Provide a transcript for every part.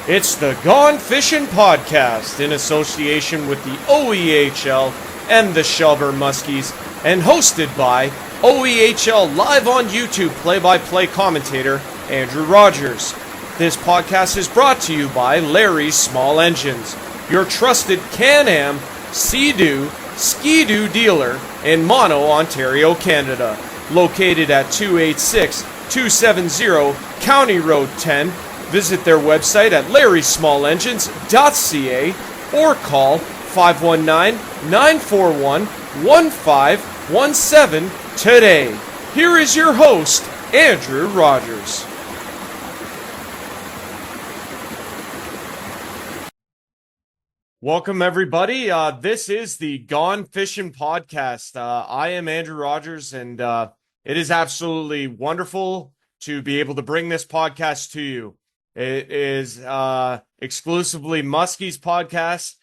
It's the Gone Fishin podcast in association with the OEHL and the Shelburne Muskies, and hosted by OEHL live on YouTube play-by-play commentator Andrew Rodgers. This podcast is brought to you by Larry's Small Engines, your trusted Can-Am, Sea-Doo, Ski-Doo dealer in Mono, Ontario, Canada. Located at 286-270 County Road 10. Visit their website at larrysmallengines.ca or call 519-941-1517 today. Here is your host, Andrew Rodgers. Welcome, everybody. This is the Gone Fishin podcast. I am Andrew Rodgers, and it is absolutely wonderful to be able to bring this podcast to you. It is exclusively Muskies podcast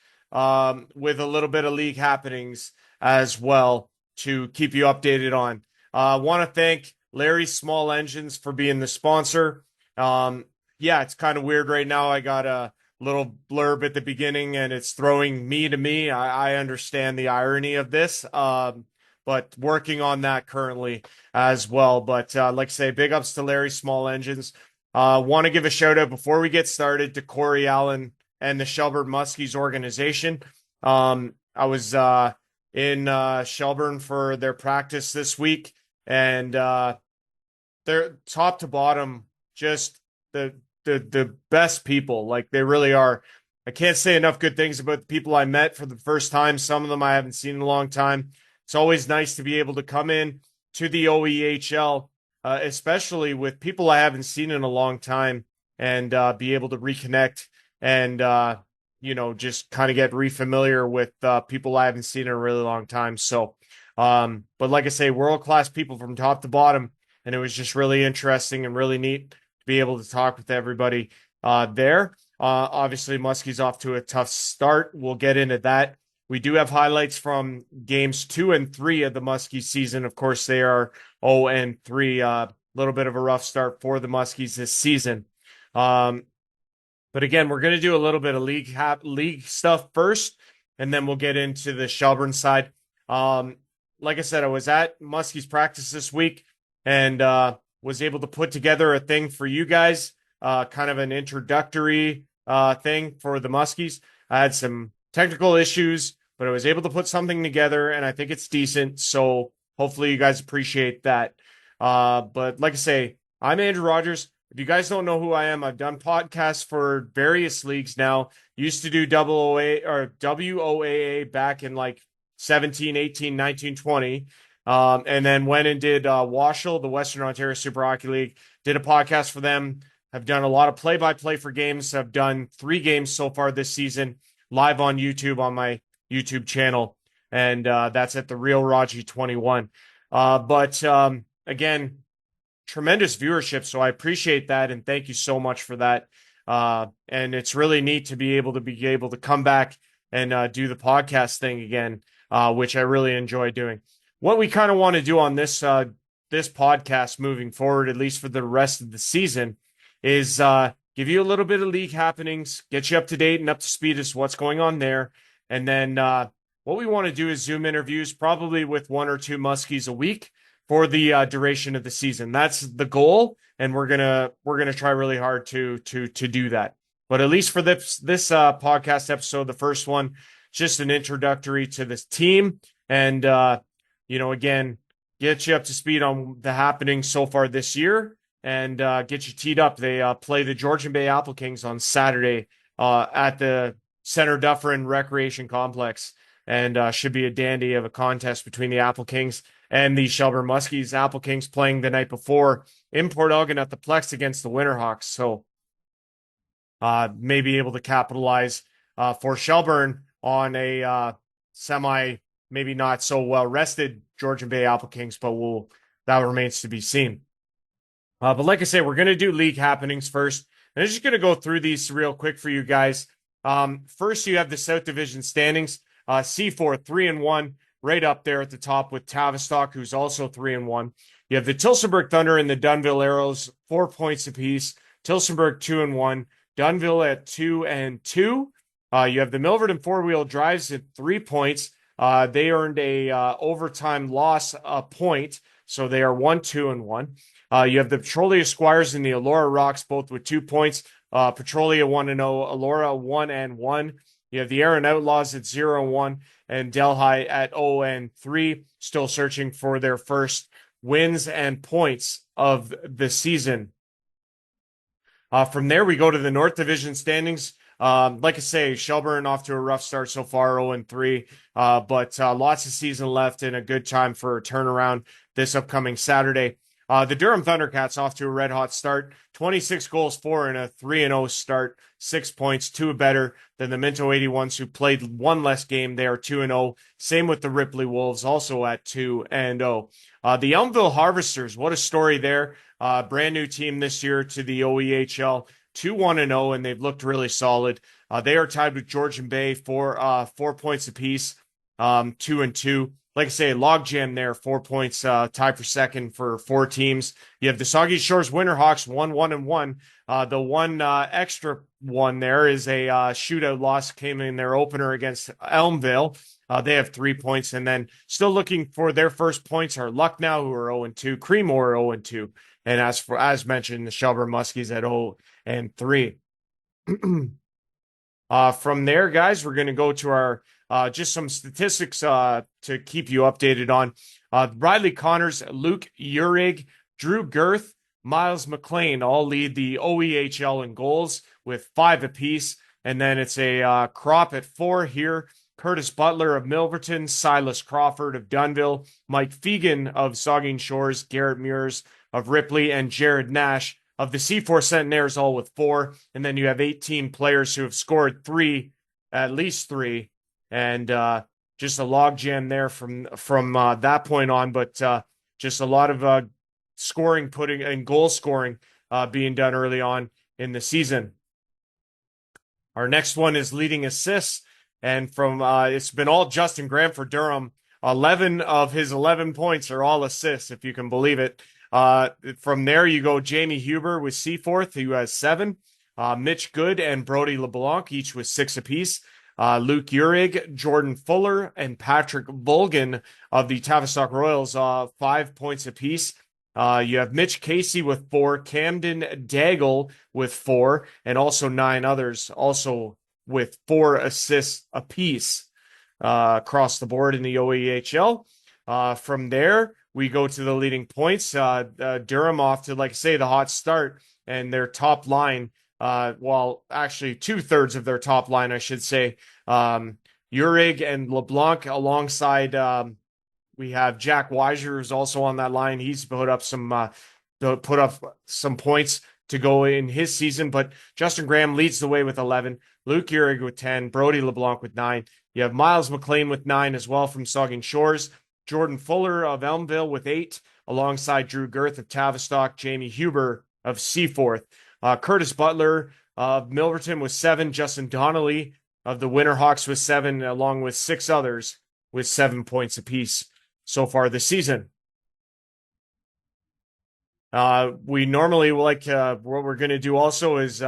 with a little bit of league happenings as well to keep you updated on. I want to thank Larry's Small Engines for being the sponsor. It's kind of weird right now. I got a little blurb at the beginning and it's throwing me to me. I understand the irony of this, but working on that currently as well. But like I say, big ups to Larry's Small Engines. Want to give a shout out before we get started to Corey Allen and the Shelburne Muskies organization. I was in Shelburne for their practice this week, and they're top to bottom just the best people. Like, they really are. I can't say enough good things about the people I met for the first time. Some of them I haven't seen in a long time. It's always nice to be able to come in to the OEHL, especially with people I haven't seen in a long time, and be able to reconnect and, just kind of get refamiliar with people I haven't seen in a really long time. So, but like I say, world-class people from top to bottom, and it was just really interesting and really neat to be able to talk with everybody there. Obviously, Muskies off to a tough start. We'll get into that. We do have highlights from games 2 and 3 of the Muskies season. Of course, they are 0-3. A little bit of a rough start for the Muskies this season. But again, we're going to do a little bit of league stuff first, and then we'll get into the Shelburne side. Like I said, I was at Muskies practice this week and was able to put together a thing for you guys, kind of an introductory thing for the Muskies. I had some technical issues, but I was able to put something together, and I think it's decent. So hopefully you guys appreciate that. But like I say, I'm Andrew Rodgers. If you guys don't know who I am, I've done podcasts for various leagues now. Used to do WOAA back in like 17, 18, 19, 20. And then went and did WASHL, the Western Ontario Super Hockey League. Did a podcast for them. I've done a lot of play-by-play for games. I've done 3 games so far this season, live on YouTube on my YouTube channel. And that's at the Real Raji 21. But again, tremendous viewership. So I appreciate that. And thank you so much for that. And it's really neat to be able to come back and do the podcast thing again, which I really enjoy doing. What we kind of want to do on this podcast moving forward, at least for the rest of the season, is give you a little bit of league happenings, get you up to date and up to speed as to what's going on there. And then what we want to do is Zoom interviews, probably with 1 or 2 Muskies a week for the duration of the season. That's the goal, and we're gonna try really hard to do that. But at least for this podcast episode, the first one, just an introductory to this team, and again, get you up to speed on the happenings so far this year, and get you teed up. They play the Georgian Bay Apple Kings on Saturday at the Center Dufferin Recreation Complex, and should be a dandy of a contest between the Apple Kings and the Shelburne Muskies. Apple Kings playing the night before in Port Elgin at the Plex against the Winterhawks. So maybe able to capitalize for Shelburne on a maybe not so well rested Georgian Bay Apple Kings, but that remains to be seen. But like I say, we're going to do league happenings first. And I'm just going to go through these real quick for you guys. First, you have the South Division standings. C4 3-1, right up there at the top with Tavistock, who's also 3-1. You have the Tillsonburg Thunder and the Dunnville Arrows, 4 points apiece. Tillsonburg 2-1. Dunnville at 2-2. You have the Milverton four-wheel drives at 3 points. They earned a overtime loss a point, so they are 1-2-1. You have the Petrolia Squires and the Elora Rocks both with 2 points. Petrolia 1-0, Elora 1-1. You have the Aaron Outlaws at 0-1, and Delhi at 0-3, still searching for their first wins and points of the season. From there, we go to the North Division standings. Like I say, Shelburne off to a rough start so far, 0-3, but lots of season left and a good time for a turnaround this upcoming Saturday. The Durham Thundercats off to a red-hot start, 26 goals for and a 3-0 start, 6 points, 2 better than the Minto 81s, who played one less game. They are 2-0. Same with the Ripley Wolves, also at 2-0. The Elmville Harvesters, what a story there. Brand new team this year to the OEHL, 2-1-0, and they've looked really solid. They are tied with Georgian Bay for 4 points apiece, 2-2. Like I say, logjam there, 4 points, tied for second for 4 teams. You have the Soggy Shores Winterhawks 1-1-1. The one extra one there is a shootout loss, came in their opener against Elmville. They have 3 points, and then still looking for their first points are Lucknow, who are 0-2, Creemore 0-2, and as mentioned, the Shelburne Muskies at 0-3. From there, guys, we're going to go to our just some statistics to keep you updated on. Riley Connors, Luke Urig, Drew Girth, Miles McLean all lead the OEHL in goals with 5 apiece. And then it's a crop at 4 here. Curtis Butler of Milverton, Silas Crawford of Dunnville, Mike Fegan of Saugeen Shores, Garrett Mears of Ripley, and Jared Nash of the C4 Centenaires, all with 4. And then you have 18 players who have scored 3, at least 3. And just a logjam there from that point on, but just a lot of scoring, putting and goal scoring being done early on in the season. Our next one is leading assists, and from it's been all Justin Graham for Durham. 11 of his 11 points are all assists, if you can believe it. From there, you go Jamie Huber with Seaforth, who has 7. Mitch Good and Brody LeBlanc, each with 6 apiece. Luke Urig, Jordan Fuller, and Patrick Volgan of the Tavistock Royals, 5 points apiece. You have Mitch Casey with 4, Camden Daigle with 4, and also 9 others also with 4 assists apiece across the board in the OEHL. From there, we go to the leading points. Durham off to, like I say, the hot start, and their top line, well, actually 2/3 of their top line, I should say. Urig and LeBlanc alongside, we have Jack Weiser, who's also on that line. He's put up some points to go in his season, but Justin Graham leads the way with 11, Luke Urig with 10, Brody LeBlanc with 9. You have Miles McLean with 9 as well from Saugeen Shores, Jordan Fuller of Elmville with 8, alongside Drew Girth of Tavistock, Jamie Huber of Seaforth. Curtis Butler of Milverton with 7, Justin Donnelly of the Winterhawks with 7, along with 6 others with 7 points apiece so far this season. We normally like what we're going to do also is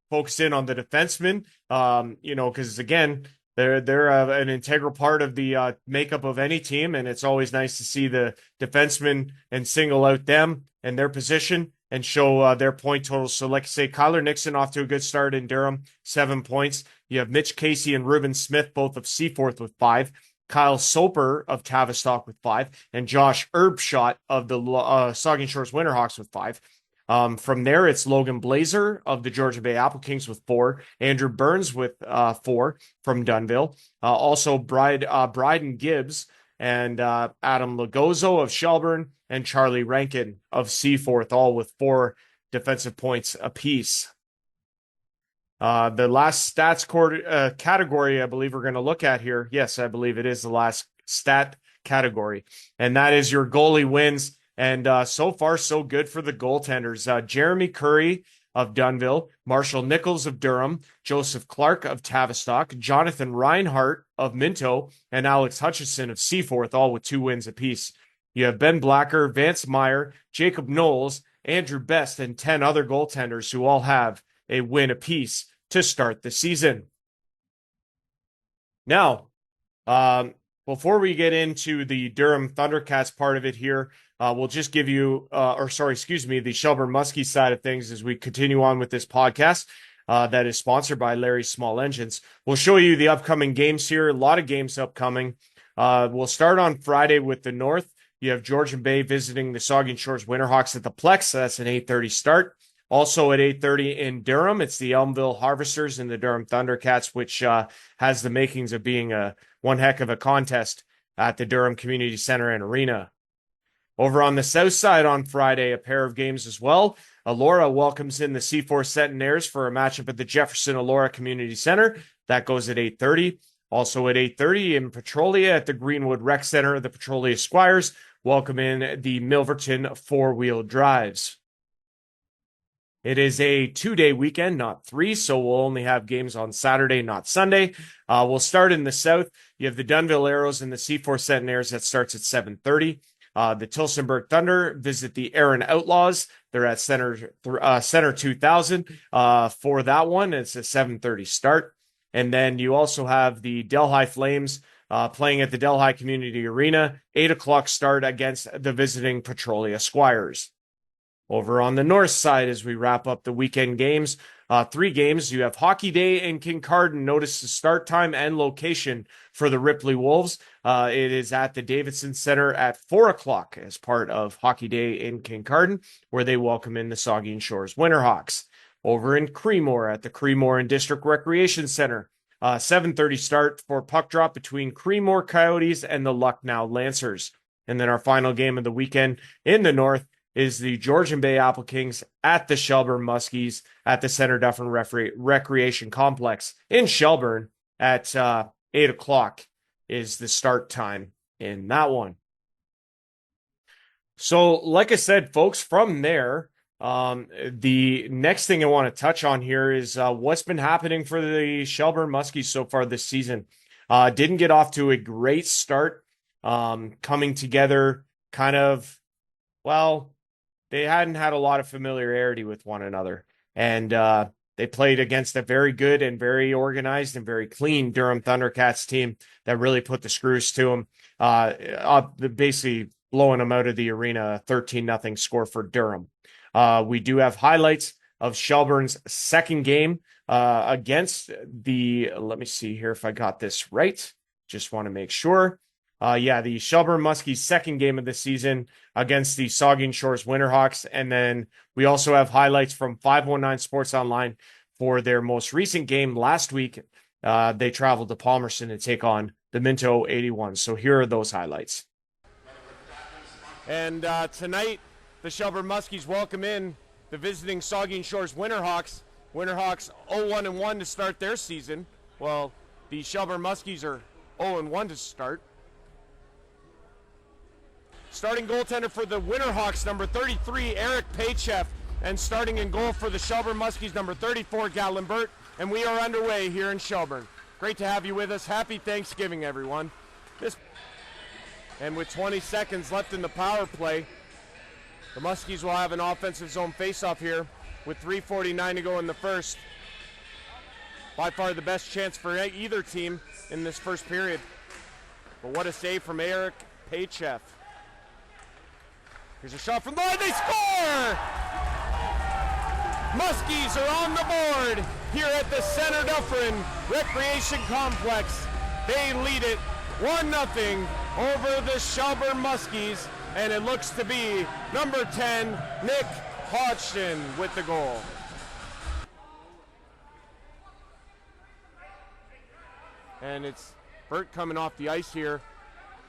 focus in on the defensemen, because again, they're an integral part of the makeup of any team, and it's always nice to see the defensemen and single out them and their position and show their point totals. So like I say, Kyler Nixon off to a good start in Durham, 7 points. You have Mitch Casey and Ruben Smith, both of Seaforth with 5. Kyle Soper of Tavistock with 5. And Josh Erbshot of the Saugeen Shores Winterhawks with 5. From there, it's Logan Blazer of the Georgia Bay Apple Kings with 4. Andrew Burns with 4 from Dunnville. Also, Bryden Gibbs and Adam Lagozo of Shelburne, and Charlie Rankin of Seaforth, all with 4 defensive points apiece. The last stats category I believe we're going to look at here, yes, I believe it is the last stat category, and that is your goalie wins. And so far, so good for the goaltenders. Jeremy Curry of Dunnville, Marshall Nichols of Durham, Joseph Clark of Tavistock, Jonathan Reinhart of Minto, and Alex Hutchison of Seaforth, all with 2 wins apiece. You have Ben Blacker, Vance Meyer, Jacob Knowles, Andrew Best, and 10 other goaltenders who all have a win apiece to start the season. Now, before we get into the Durham Thundercats part of it here, we'll just give you, the Shelburne Muskies side of things as we continue on with this podcast that is sponsored by Larry's Small Engines. We'll show you the upcoming games here. A lot of games upcoming. We'll start on Friday with the North. You have Georgian Bay visiting the Saugeen Shores Winterhawks at the Plex. So that's an 8:30 start. Also at 8:30 in Durham, it's the Elmville Harvesters and the Durham Thundercats, which has the makings of being one heck of a contest at the Durham Community Center and Arena. Over on the south side on Friday, a pair of games as well. Elora welcomes in the C4 Centenaires for a matchup at the Jefferson Elora Community Center. That goes at 8:30. Also at 8:30 in Petrolia at the Greenwood Rec Center, the Petrolia Squires welcome in the Milverton Four-Wheel Drives. It is a 2-day weekend, not 3, so we'll only have games on Saturday, not Sunday. We'll start in the south. You have the Dunville Arrows and the C4 Centenaires. That starts at 7:30. The Tilsonburg Thunder visit the Erin Outlaws. They're at Center 2000 for that one. It's a 7:30 start. And then you also have the Delhi Flames playing at the Delhi Community Arena, 8 o'clock start against the visiting Petrolia Squires. Over on the north side, as we wrap up the weekend games, 3 games. You have Hockey Day in Kincardine. Notice the start time and location for the Ripley Wolves. It is at the Davidson Center at 4 o'clock as part of Hockey Day in Kincardine, where they welcome in the Saugeen Shores Winterhawks. Over in Creemore at the Creemore and District Recreation Center, 7:30 start for puck drop between Creemore Coyotes and the Lucknow Lancers. And then our final game of the weekend in the north is the Georgian Bay Apple Kings at the Shelburne Muskies at the Center Dufferin Recreation Complex in Shelburne at 8 o'clock is the start time in that one. So, like I said, folks, from there, the next thing I want to touch on here is what's been happening for the Shelburne Muskies so far this season. Didn't get off to a great start, coming together kind of, well, they hadn't had a lot of familiarity with one another. And they played against a very good and very organized and very clean Durham Thundercats team that really put the screws to them, basically blowing them out of the arena, 13-0 score for Durham. We do have highlights of Shelburne's second game against let me see here if I got this right. Just want to make sure. The Shelburne Muskies' second game of the season against the Saugeen Shores Winterhawks. And then we also have highlights from 519 Sports Online for their most recent game last week. They traveled to Palmerston to take on the Minto 81. So here are those highlights. And tonight, the Shelburne Muskies welcome in the visiting Saugeen Shores Winterhawks. Winterhawks 0-1 to start their season. Well, the Shelburne Muskies are 0-1 to start. Starting goaltender for the Winterhawks, number 33, Eric Paycheff. And starting in goal for the Shelburne Muskies, number 34, Gatlin Burt. And we are underway here in Shelburne. Great to have you with us. Happy Thanksgiving, everyone. And with 20 seconds left in the power play, the Muskies will have an offensive zone faceoff here with 3:49 to go in the first. By far the best chance for either team in this first period. But what a save from Eric Paycheff. Here's a shot from the line. They score! Muskies are on the board here at the Center Dufferin Recreation Complex. They lead it 1-0 over the Shelburne Muskies, and it looks to be number 10, Nick Hodgson, with the goal. And it's Burt coming off the ice here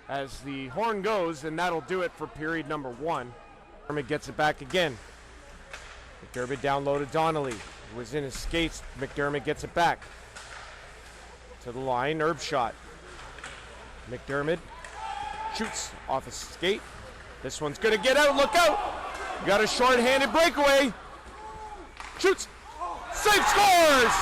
as the horn goes, and that'll do it for period number 1. McDermott gets it back again. McDermott down low to Donnelly, who was in his skates. McDermott gets it back to the line. Herb shot. McDermott shoots off a skate. This one's gonna get out. Look out! Got a short-handed breakaway. Shoots. Save, scores!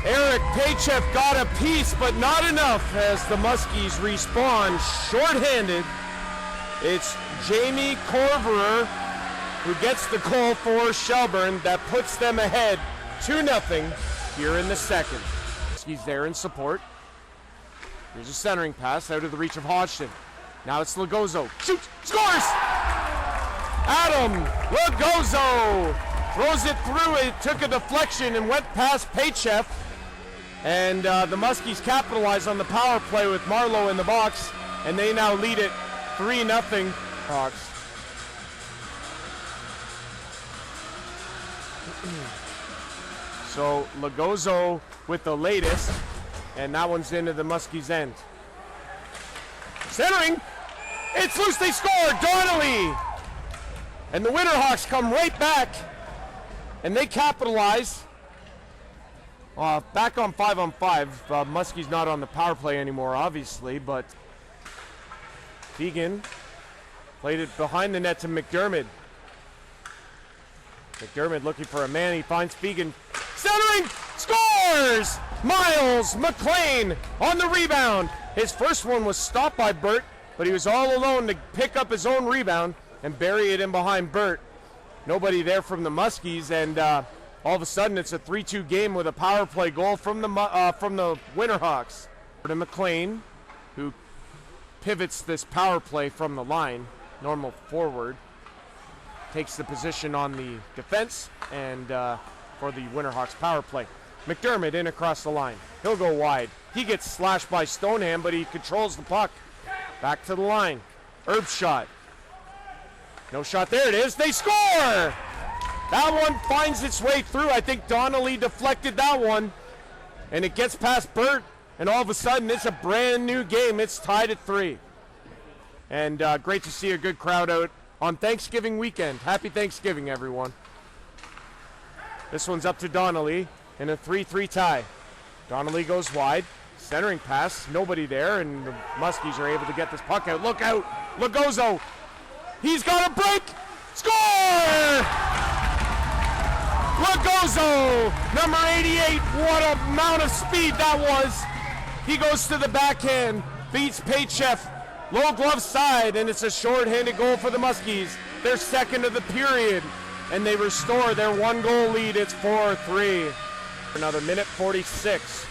Eric Paycheff got a piece, but not enough as the Muskies respawn short-handed. It's Jamie Corverer who gets the goal for Shelburne that puts them ahead 2-0 here in the second. He's there in support. Here's a centering pass out of the reach of Hodgson. Now it's Lugozo. Shoots! Scores! Adam Lugozo throws it through. It took a deflection and went past Paychef. And the Muskies capitalize on the power play with Marlowe in the box. And they now lead it 3-0. Hawks. So Lugozo with the latest, and that one's into the Muskies' end. Centering, it's loose, they score, Donnelly! And the Winterhawks come right back, and they capitalize. Back on 5-on-5, Muskies not on the power play anymore, obviously, but Fegan played it behind the net to McDermott. McDermott looking for a man, he finds Fegan. Centering, scores! Miles McLean on the rebound. His first one was stopped by Burt, but he was all alone to pick up his own rebound and bury it in behind Burt. Nobody there from the Muskies, and all of a sudden it's a 3-2 game with a power play goal from the Winterhawks. To McLean, who pivots this power play from the line, normal forward, takes the position on the defense and for the Winterhawks power play. McDermott in across the line. He'll go wide. He gets slashed by Stoneham, but he controls the puck. Back to the line. Herb shot. No shot. There it is. They score! That one finds its way through. I think Donnelly deflected that one. And it gets past Burt. And all of a sudden, it's a brand new game. It's tied at 3. And great to see a good crowd out on Thanksgiving weekend. Happy Thanksgiving, everyone. This one's up to Donnelly in a 3-3 tie. Donnelly goes wide. Centering pass. Nobody there, and the Muskies are able to get this puck out. Look out! Lugozo! He's got a break! Score! Lugozo! Number 88. What a amount of speed that was! He goes to the backhand. Beats Paychef. Low glove side, and it's a short-handed goal for the Muskies. Their second of the period, and they restore their 1-goal lead. It's 4-3. Another minute 46.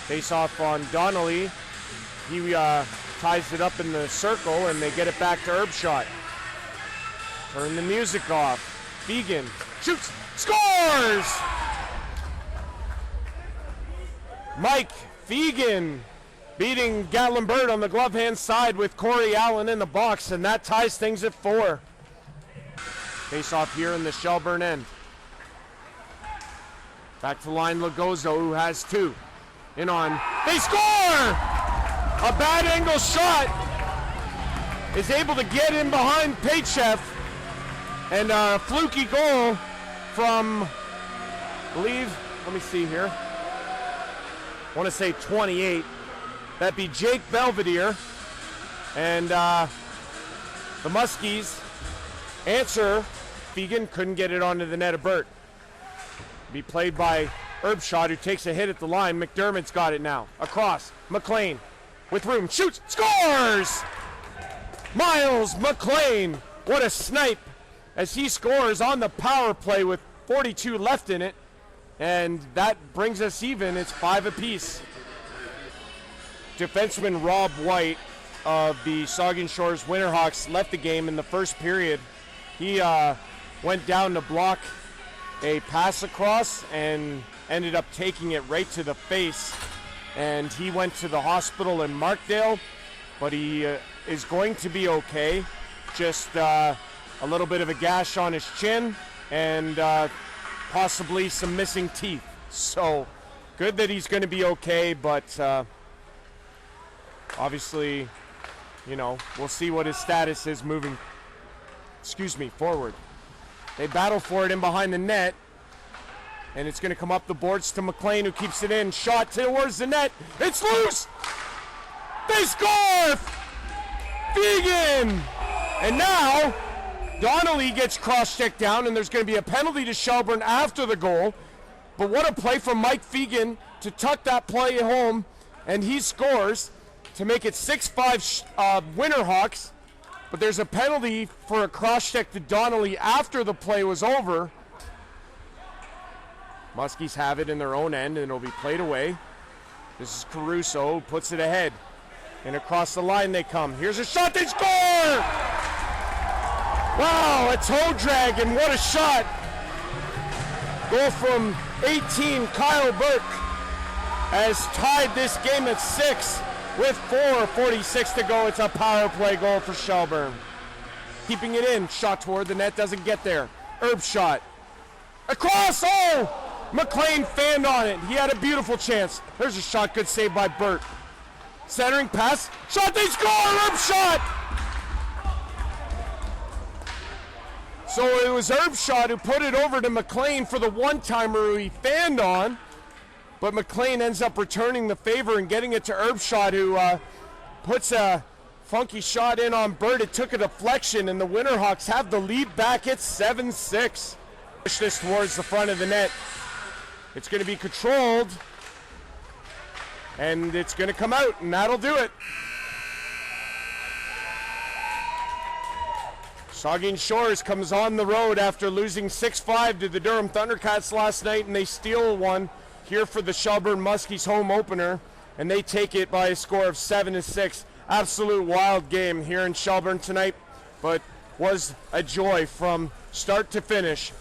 Face off on Donnelly. He ties it up in the circle, and they get it back to Herbshot. Turn the music off. Fegan shoots, scores! Mike Fegan beating Gatlinburg on the glove hand side with Corey Allen in the box, and that ties things at 4. Face off here in the Shelburne end. Back to line Lugozo, who has 2. In on. They score! A bad angle shot is able to get in behind Paychef, and a fluky goal from, I believe, let me see here. I want to say 28. That'd be Jake Belvedere. And the Muskies answer. Fegan couldn't get it onto the net of Burt. Be played by Herbshot, who takes a hit at the line. McDermott's got it now. Across. McLean with room. Shoots. Scores! Miles McLean. What a snipe as he scores on the power play with 42 left in it. And that brings us even. It's 5 apiece. Defenseman Rob White of the Saugeen Shores Winterhawks left the game in the first period. He went down to block a pass across and ended up taking it right to the face. And he went to the hospital in Markdale, but he is going to be okay. Just a little bit of a gash on his chin and possibly some missing teeth. So good that he's going to be okay, but obviously, you know, we'll see what his status is moving, forward. They battle for it in behind the net, and it's going to come up the boards to McLean, who keeps it in. Shot towards the net. It's loose! They score! Fegan! And now, Donnelly gets cross-checked down, and there's going to be a penalty to Shelburne after the goal. But what a play from Mike Fegan to tuck that play home, and he scores to make it 6-5 Winterhawks. But there's a penalty for a cross-check to Donnelly after the play was over. Muskies have it in their own end, and it'll be played away. This is Caruso, puts it ahead. And across the line they come. Here's a shot, they score! Wow, a toe drag, and what a shot. Goal from 18, Kyle Burke has tied this game at 6 with 4:46 to go. It's a power play goal for Shelburne. Keeping it in, shot toward the net, doesn't get there. Herb shot. Across, oh! McLean fanned on it. He had a beautiful chance. There's a shot, good save by Burt. Centering pass, shot, they score! Herb shot! So it was Erbshot who put it over to McLean for the one-timer who he fanned on, but McLean ends up returning the favor and getting it to Erbshot, who puts a funky shot in on Burt. It took a deflection, and the Winterhawks have the lead back at 7-6. Push this towards the front of the net. It's going to be controlled, and it's going to come out, and that'll do it. Saugeen Shores comes on the road after losing 6-5 to the Durham Thundercats last night, and they steal one here for the Shelburne Muskies home opener, and they take it by a score of 7-6. Absolute wild game here in Shelburne tonight, but was a joy from start to finish.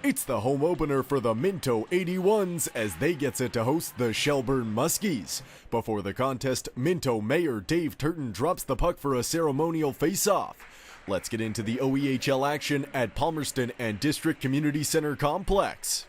It's the home opener for the Minto 81s as they get set to host the Shelburne Muskies. Before the contest, Minto Mayor Dave Turton drops the puck for a ceremonial face-off. Let's get into the OEHL action at Palmerston and District Community Center Complex.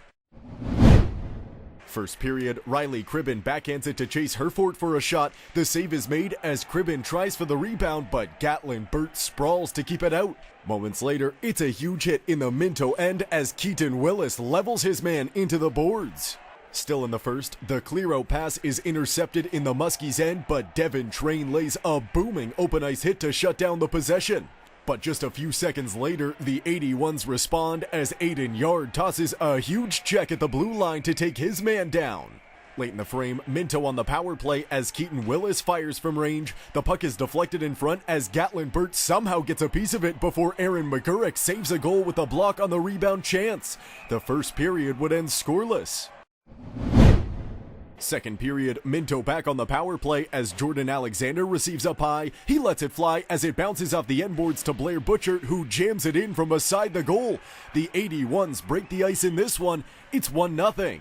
First period, Riley Cribben backhands it to Chase Herford for a shot. The save is made as Cribben tries for the rebound, but Gatlin Burt sprawls to keep it out. Moments later, it's a huge hit in the Minto end as Keaton Willis levels his man into the boards. Still in the first, the clear-out pass is intercepted in the Muskies' end, but Devin Train lays a booming open ice hit to shut down the possession. But just a few seconds later, the 81s respond as Aiden Yard tosses a huge check at the blue line to take his man down. Late in the frame, Minto on the power play as Keaton Willis fires from range. The puck is deflected in front as Gatlin Burt somehow gets a piece of it before Aaron McGurrick saves a goal with a block on the rebound chance. The first period would end scoreless. Second period, Minto back on the power play as Jordan Alexander receives up high. He lets it fly as it bounces off the end boards to Blair Butchert, who jams it in from beside the goal. The 81s break the ice in this one. It's 1-0.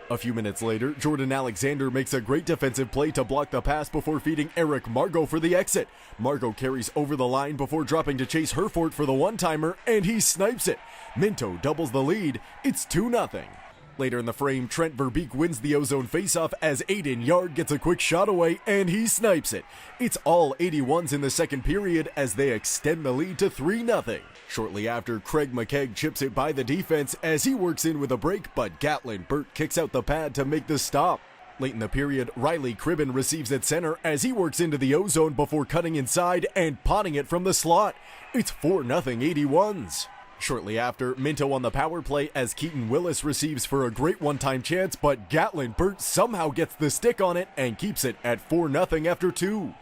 A few minutes later, Jordan Alexander makes a great defensive play to block the pass before feeding Eric Margot for the exit. Margot carries over the line before dropping to Chase Herford for the one-timer, and he snipes it. Minto doubles the lead. It's 2-0. Later in the frame, Trent Verbeek wins the Ozone faceoff as Aiden Yard gets a quick shot away, and he snipes it. It's all 81s in the second period as they extend the lead to 3-0. Shortly after, Craig McKegg chips it by the defense as he works in with a break, but Gatlin Burt kicks out the pad to make the stop. Late in the period, Riley Cribben receives at center as he works into the O-zone before cutting inside and potting it from the slot. It's 4-0 81s. Shortly after, Minto on the power play as Keaton Willis receives for a great one-time chance, but Gatlin Burt somehow gets the stick on it and keeps it at 4-0 after 2.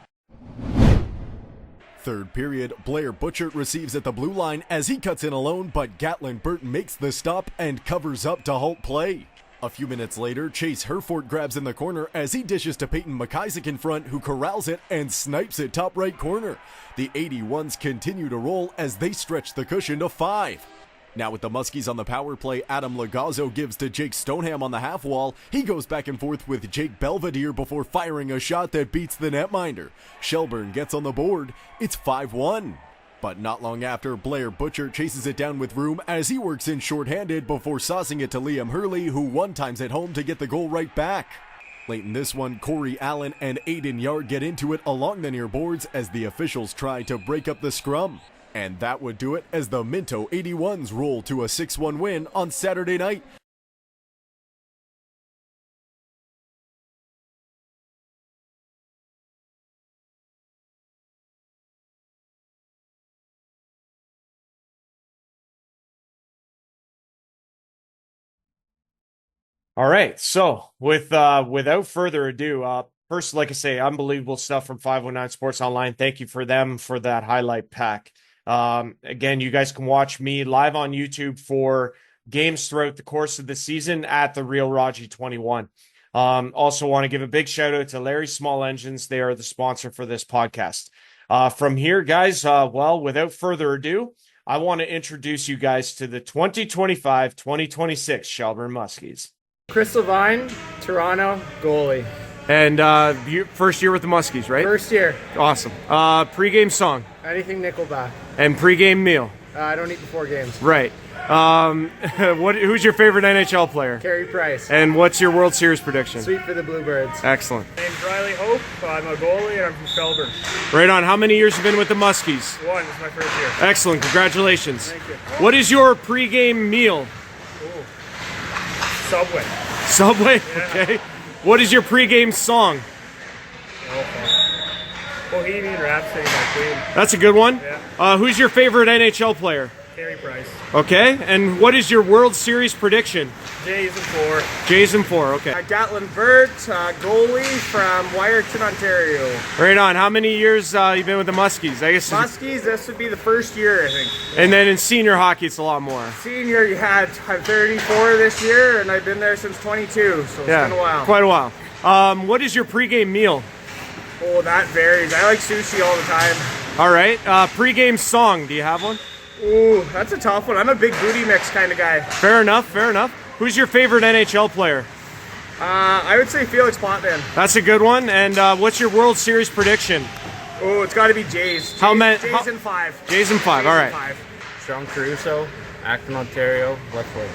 Third period, Blair Butchert receives at the blue line as he cuts in alone, but Gatlin Burt makes the stop and covers up to halt play. A few minutes later, Chase Herford grabs in the corner as he dishes to Peyton McIsaac in front, who corrals it and snipes it top right corner. The 81s continue to roll as they stretch the cushion to 5. Now with the Muskies on the power play, Adam Lagazzo gives to Jake Stoneham on the half wall. He goes back and forth with Jake Belvedere before firing a shot that beats the netminder. Shelburne gets on the board. It's 5-1. But not long after, Blair Butchert chases it down with room as he works in shorthanded before saucing it to Liam Hurley, who one-times at home to get the goal right back. Late in this one, Corey Allen and Aiden Yard get into it along the near boards as the officials try to break up the scrum. And that would do it as the Minto 81s roll to a 6-1 win on Saturday night. All right. So without further ado, first, like I say, unbelievable stuff from 509 Sports Online. Thank you for them for that highlight pack. Again, you guys can watch me live on YouTube for games throughout the course of the season at the Real Raji 21. Also want to give a big shout out to Larry Small Engines. They are the sponsor for this podcast. From here, guys, without further ado, I want to introduce you guys to the 2025-2026 Shelburne Muskies. Chris Levine, Toronto, goalie. And first year with the Muskies, right? First year. Awesome. Pre-game song Anything Nickelback. and pre-game meal. I don't eat before games. Right. Who's your favorite NHL player? Carey Price. And what's your World Series prediction? Sweet for the Bluebirds. Excellent. My name's Riley Hope. I'm a goalie and I'm from Shelburne. Right on. How many years have you been with the Muskies? One. This is my first year. Excellent. Congratulations. Thank you. What is your pre-game meal? Ooh. Subway. Subway? Yeah. Okay. What is your pre-game song? Bohemian Rhapsody by Queen. That's a good one. Yeah. Who's your favorite NHL player? Carey Price. Okay. And what is your World Series prediction? Jays and 4. Jays and 4. Okay. Gatlin Burt, goalie from Wyerton, Ontario. Right on. How many years you've been with the Muskies? I guess. Muskies, this would be the first year, I think. And then in senior hockey, it's a lot more. Senior, I'm 34 this year, and I've been there since 22, so it's been a while. Quite a while. What is your pregame meal? Oh, that varies. I like sushi all the time. All right. Pregame song. Do you have one? Ooh, that's a tough one. I'm a big booty mix kind of guy. Fair enough. Fair enough. Who's your favorite NHL player? I would say Felix Potvin. That's a good one. And what's your World Series prediction? Oh, it's got to be Jays. How many? Jays and 5. Jays and 5. All right. 5. Sean Caruso, Acton, Ontario, left wing.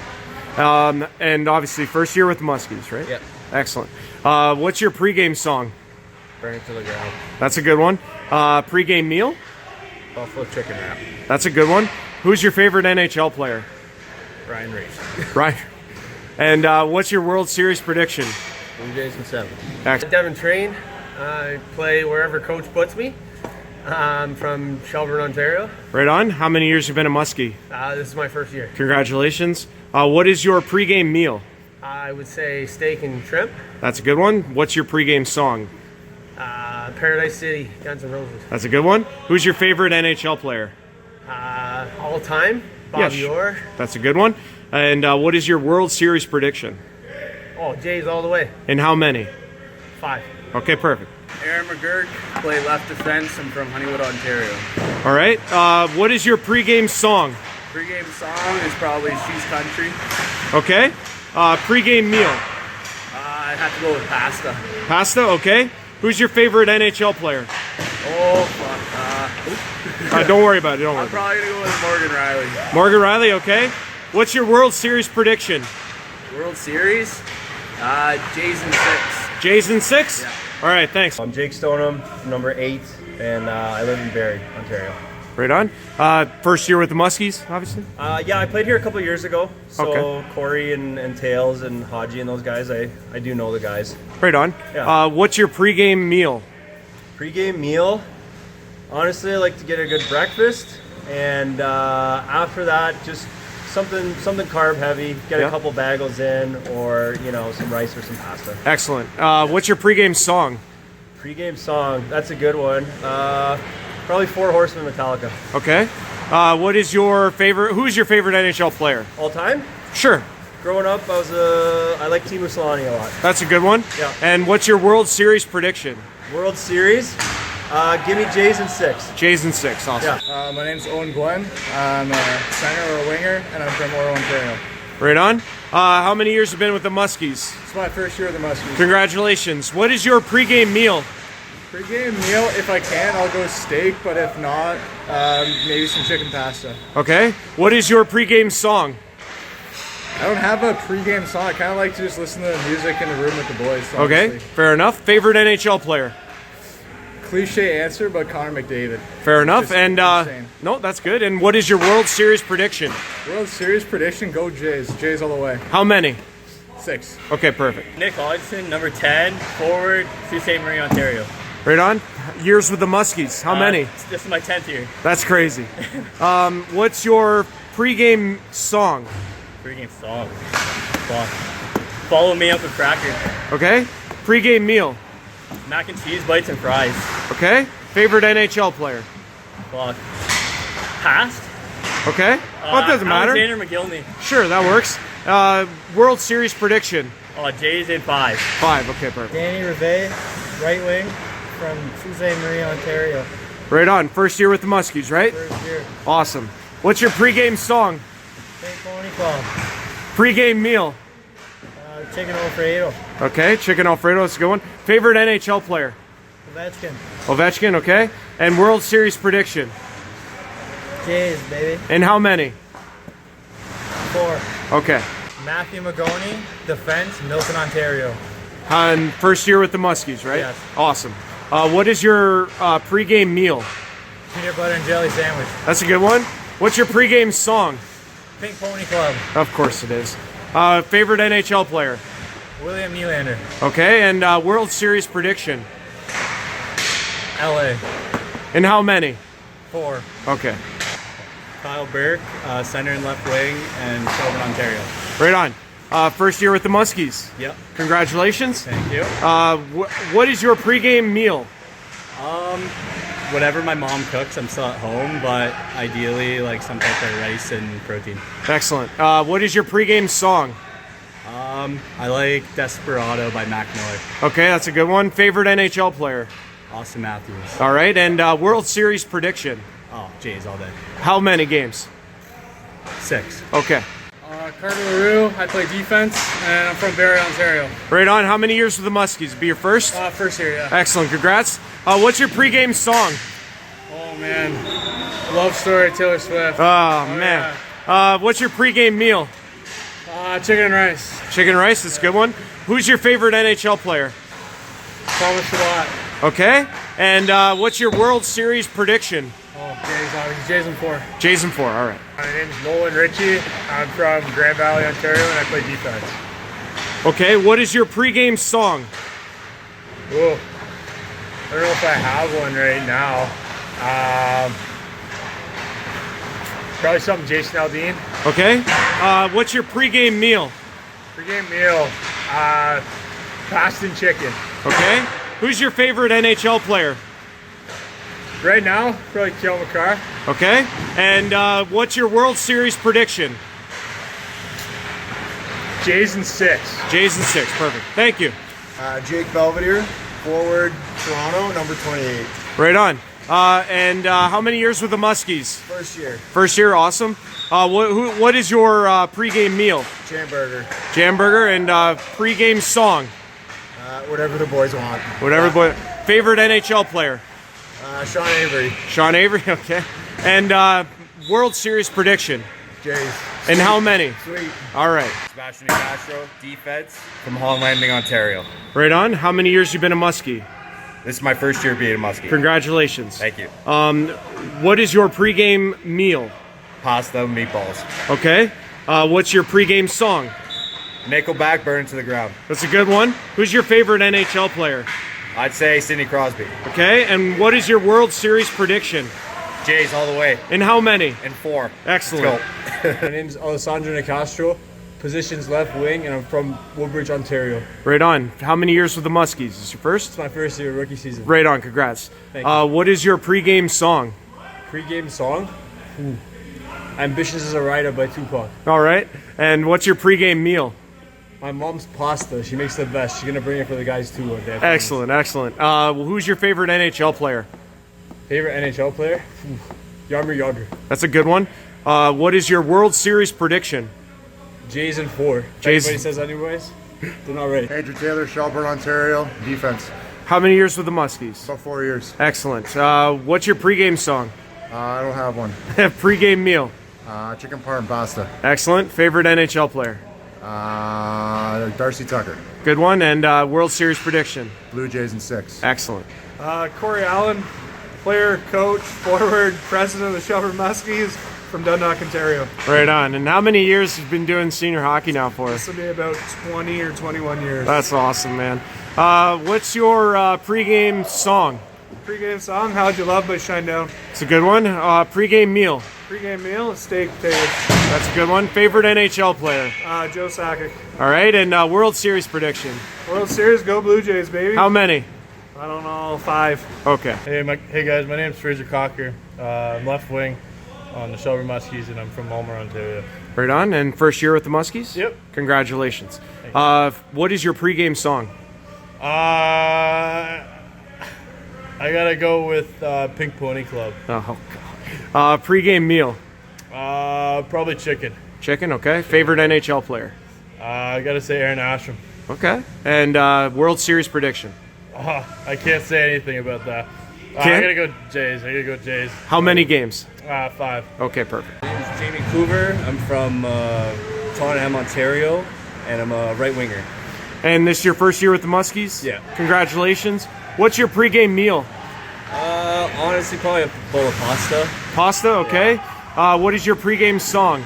And obviously, first year with the Muskies, right? Yep. Excellent. What's your pregame song? Burn it to the ground. That's a good one. Pregame meal? Buffalo chicken wrap. That's a good one. Who's your favorite NHL player? Ryan Reese. Right. And what's your World Series prediction? Blue Jays and 7. Excellent. Devin Train. I play wherever coach puts me. I'm from Shelburne, Ontario. Right on. How many years have you been a Muskie? This is my first year. Congratulations. What is your pregame meal? I would say steak and shrimp. That's a good one. What's your pregame song? Paradise City, Guns N' Roses. That's a good one. Who's your favorite NHL player? All time, Bobby Orr. That's a good one. And what is your World Series prediction? Oh, Jays all the way. And how many? 5. Okay, perfect. Aaron McGurk, play left defense. I'm from Honeywood, Ontario. All right. What is your pregame song? Pre-game song is probably She's Country. Okay. Pregame meal? I'd have to go with pasta. Pasta? Okay. Who's your favorite NHL player? Oh, fuck. Don't worry about it. Don't worry. I'm probably going to go with Morgan Riley. Morgan Riley, okay. What's your World Series prediction? World Series? Jays and 6. Jays in 6? Yeah. All right, thanks. I'm Jake Stoneham, number 8, and I live in Barrie, Ontario. Right on. First year with the Muskies, obviously? Yeah, I played here a couple years ago, so Okay. Corey and Tails and Haji and those guys, I do know the guys. Right on. Yeah. What's your pregame meal? Pre-game meal, honestly, I like to get a good breakfast, and after that, just something carb heavy, get Yeah. a couple bagels in, or, some rice or some pasta. Excellent. What's your pregame song? Pre-game song, that's a good one. Probably Four Horsemen Metallica. Okay. What is your favorite? Who's your favorite NHL player? All time? Sure. Growing up, I like Teemu Selanne a lot. That's a good one. Yeah. And what's your World Series prediction? World Series, give me Jays in 6. Jays in 6. Awesome. Yeah. My name's Owen Glenn. I'm a center or a winger, and I'm from Oro, Ontario. Right on. How many years have you been with the Muskies? It's my first year with the Muskies. Congratulations. What is your pregame meal? Pre-game meal, if I can, I'll go steak, but if not, maybe some chicken pasta. Okay. What is your pregame song? I don't have a pre-game song. I kind of like to just listen to the music in the room with the boys. Okay. Honestly. Fair enough. Favorite NHL player? Cliche answer, but Connor McDavid. Fair enough. Just And insane. no, that's good. And what is your World Series prediction? World Series prediction, go Jays. Jays all the way. How many? 6. Okay, perfect. Nick Hodgson, number 10, forward, Sault Ste. Marie, Ontario. Right on. Years with the Muskies. How many? This is my 10th year. That's crazy. What's your pregame song? Pre-game song. Fuck. Follow me up with crackers. Okay. Pre-game meal. Mac and cheese bites and fries. Okay. Favorite NHL player. Fuck. Past? Okay. Well, it doesn't matter. Alexander McGillney. Sure, that works. World Series prediction. Oh, Jays in 5. 5. Okay, perfect. Danny Rivet, right wing from Sault Ste. Marie, Ontario. Right on. First year with the Muskies, right? First year. Awesome. What's your pregame song? St. Pony Club. Pregame meal. Chicken Alfredo. Okay, chicken Alfredo, that's a good one. Favorite NHL player? Ovechkin. Ovechkin, okay. And World Series prediction. Jays, baby. And how many? 4. Okay. Matthew Magoni, defense, Milton, Ontario. And first year with the Muskies, right? Yes. Awesome. What is your pregame meal? Peanut butter and jelly sandwich. That's a good one. What's your pregame song? Pink Pony Club. Of course it is. Favorite NHL player? William Nylander. Okay, and World Series prediction. LA. And how many? 4. Okay. Kyle Burke, center and left wing, and Shelburne, Ontario. Right on. First year with the Muskies. Yep. Congratulations. Thank you. What is your pregame meal? Whatever my mom cooks, I'm still at home, but ideally, like some type of rice and protein. Excellent. What is your pregame song? I like Desperado by Mac Miller. Okay, that's a good one. Favorite NHL player? Austin Matthews. All right, and World Series prediction. Oh, Jays all day. How many games? 6. Okay. Carter LaRue, I play defense, and I'm from Barrie, Ontario. Right on. How many years with the Muskies? Be your first? First year, yeah. Excellent. Congrats. What's your pregame song? Oh, man. Love Story, Taylor Swift. Oh, man. What's your pregame meal? Chicken and rice. Chicken rice. That's a good one. Who's your favorite NHL player? Thomas Shabbat. Okay. And what's your World Series prediction? Oh, Jays, obviously. Jays in 4. Jays in 4. All right. My name's Nolan Ritchie. I'm from Grand Valley, Ontario, and I play defense. Okay. What is your pregame song? Whoa. I don't know if I have one right now. Probably something Jason Aldean. Okay. What's your pregame meal? Pre-game meal. Pasta and chicken. Okay. Who's your favorite NHL player? Right now, probably Kyle McCarr. Okay. And what's your World Series prediction? Jays in 6. Jays in 6. Perfect. Thank you. Jake Belvedere, forward, Toronto, number 28. Right on. And how many years with the Muskies? First year, First year. Awesome. What is your pregame meal? Jamburger. Jamburger. And pregame song? Whatever the boys want. Whatever. Favorite NHL player? Sean Avery, Sean Avery. Okay. And World Series prediction? Jays. And how many? Sweet. All right. Sebastian Castro, defense from Holland Landing, Ontario. Right on. How many years you been a Muskie? This is my first year being a Muskie. Congratulations. Thank you. What is your pregame meal? Pasta, meatballs. Okay. What's your pregame song? Nickelback, Burn to the Ground. That's a good one. Who's your favorite NHL player? I'd say Sidney Crosby. Okay. And what is your World Series prediction? Jays all the way. And how many? And 4. Excellent. Let's go. My name's Alessandro Nicastro. Position's left wing, and I'm from Woodbridge, Ontario. Right on. How many years with the Muskies? Is this your first? It's my first year, rookie season. Right on. Congrats. Thank you. What is your pregame song? Pre-game song? Ambitious as a Rider by Tupac. All right. And what's your pregame meal? My mom's pasta. She makes the best. She's going to bring it for the guys, too, one day. Excellent. Excellent. Who's your favorite NHL player? Favorite NHL player? Jaromir Jagr. That's a good one. What is your World Series prediction? Jays in 4. If Jays- anybody says anyways, they're not ready. Andrew Taylor, Shelburne, Ontario, defense. How many years with the Muskies? About 4 years. Excellent. What's your pregame song? I don't have one. Pregame meal. Chicken parm pasta. Excellent. Favorite NHL player? Darcy Tucker, Good one. And World Series prediction? Blue Jays in 6. Excellent. Corey Allen, player, coach, forward, president of the Shelburne Muskies from Dundalk, Ontario. Right on. And how many years have you been doing senior hockey now for? This will be about 20 or 21 years. That's awesome, man. What's your pregame song? Pre-game song, How'd You Love by Shinedown. It's a good one. Pregame meal. Pre-game meal, steak potatoes. That's a good one. Favorite NHL player? Joe Sakic. All right, and World Series prediction. World Series, go Blue Jays, baby. How many? I don't know, 5. Okay. Hey guys, my name's Fraser Cocker. I'm left wing on the Shelburne Muskies, and I'm from Ulmer, Ontario. Right on. And first year with the Muskies? Yep. Congratulations. What is your pregame song? I gotta go with Pink Pony Club. Oh, God. Pregame meal? Probably chicken. Chicken, okay. Favorite NHL player? I gotta say Aaron Ashram. Okay. And World Series prediction? I can't say anything about that. I Can't? gotta go Jays. How many games? 5. Okay, perfect. My name's Jamie Coover. I'm from Toronto, Ontario, and I'm a right winger. And this is your first year with the Muskies? Yeah. Congratulations. What's your pregame meal? Honestly, probably a bowl of pasta. Pasta, okay. What is your pregame song?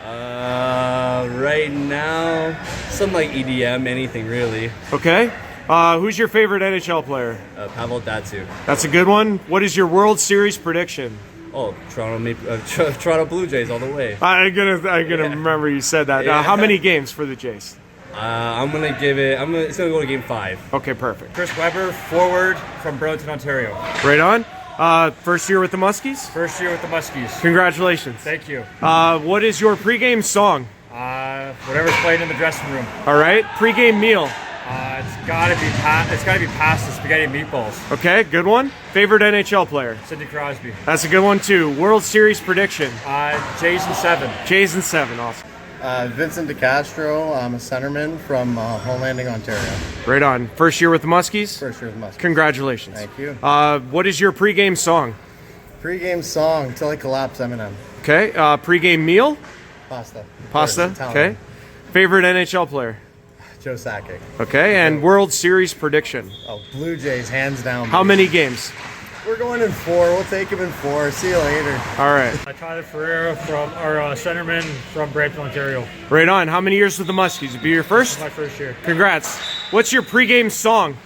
Right now, something like EDM, anything really. Okay. Who's your favorite NHL player? Pavel Datsyuk. That's a good one. What is your World Series prediction? Oh, Toronto Blue Jays all the way. I'm gonna remember you said that. Yeah. How many games for the Jays? I'm gonna give it. It's gonna go to Game 5. Okay, perfect. Chris Weber, forward from Burlington, Ontario. Right on. First year with the Muskies? First year with the Muskies. Congratulations. Thank you. What is your pregame song? Whatever's playing in the dressing room. All right. Pregame meal? It's gotta be pasta, spaghetti and meatballs. Okay, good one. Favorite NHL player? Sidney Crosby. That's a good one too. World Series prediction? Jays in 7. Jays in 7. Awesome. Vincent DeCastro. I'm a centerman from Homelanding, Ontario. Right on. First year with the Muskies? First year with Muskies. Congratulations. Thank you. What is your pregame song? Pre-game song, Till I Collapse, Eminem. Okay. Pregame meal? Pasta. Pasta. Italian. Okay. Favorite NHL player? Joe Sakic. Okay. And World Series prediction? Oh, Blue Jays, hands down. How many games? We're going in 4. We'll take him in 4. See you later. All right. Tyler Ferreira from our centerman from Brampton, Ontario. Right on. How many years with the Muskies? It'd be your first? My first year. Congrats. What's your pregame song?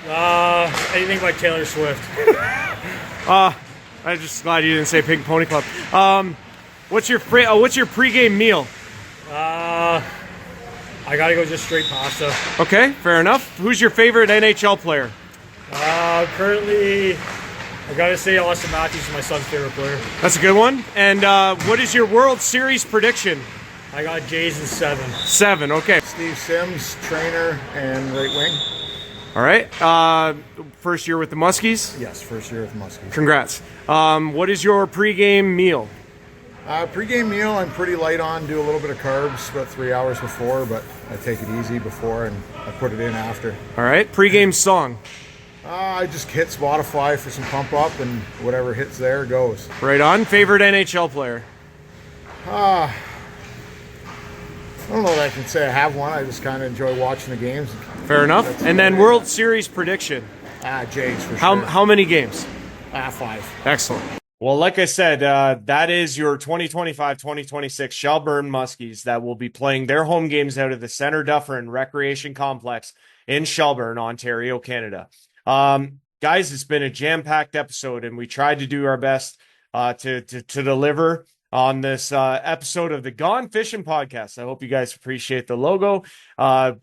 Anything by Taylor Swift. I'm just glad you didn't say Pink Pony Club. What's your pregame meal? I gotta go just straight pasta. Okay, fair enough. Who's your favorite NHL player? Currently, I gotta say Austin Matthews is my son's favorite player. That's a good one. And what is your World Series prediction? I got Jays in 7. 7, okay. Steve Sims, trainer and right wing. All right. First year with the Muskies? Yes, first year with Muskies. Congrats. What is your pregame meal? Pre-game meal, I'm pretty light on. Do a little bit of carbs about 3 hours before, but I take it easy before and I put it in after. All right. Pregame song? I just hit Spotify for some pump up, and whatever hits there goes. Right on. Favorite NHL player? I don't know that I can say I have one. I just kind of enjoy watching the games. Fair enough. And then World Series prediction? Jays for sure. How many games? 5. Excellent. Well, like I said, that is your 2025-2026 Shelburne Muskies that will be playing their home games out of the Centre Dufferin Recreation Complex in Shelburne, Ontario, Canada. Guys, it's been a jam-packed episode, and we tried to do our best to deliver on this episode of the Gone Fishin podcast. I hope you guys appreciate the logo,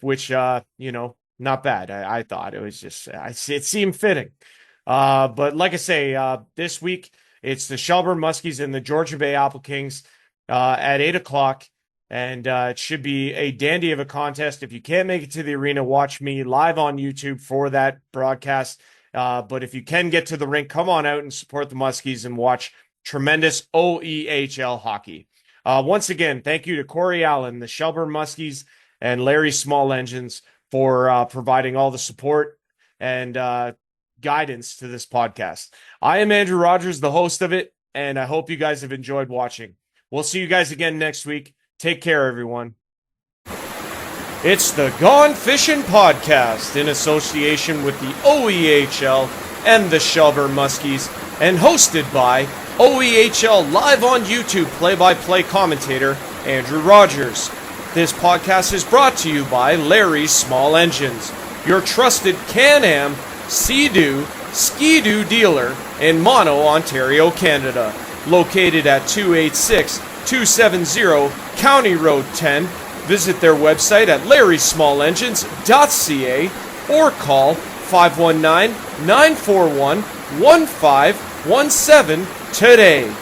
which, not bad. I thought it was just, it seemed fitting. But like I say, this week, it's the Shelburne Muskies and the Georgia Bay Apple Kings at 8 o'clock. And it should be a dandy of a contest. If you can't make it to the arena, watch me live on YouTube for that broadcast. But if you can get to the rink, come on out and support the Muskies and watch tremendous OEHL hockey. Once again, thank you to Corey Allen, the Shelburne Muskies, and Larry Small Engines for providing all the support and guidance to this podcast. I am Andrew Rodgers, the host of it, and I hope you guys have enjoyed watching. We'll see you guys again next week. Take care, everyone. It's the Gone Fishin' podcast in association with the OEHL and the Shelburne Muskies, and hosted by OEHL live on YouTube play-by-play commentator Andrew Rodgers. This podcast is brought to you by Larry's Small Engines, your trusted Can-Am, Sea-Doo, Ski-Doo dealer in Mono, Ontario, Canada. located at 286-270 County Road 10. Visit their website at larrysmallengines.ca or call 519-941-1517 today.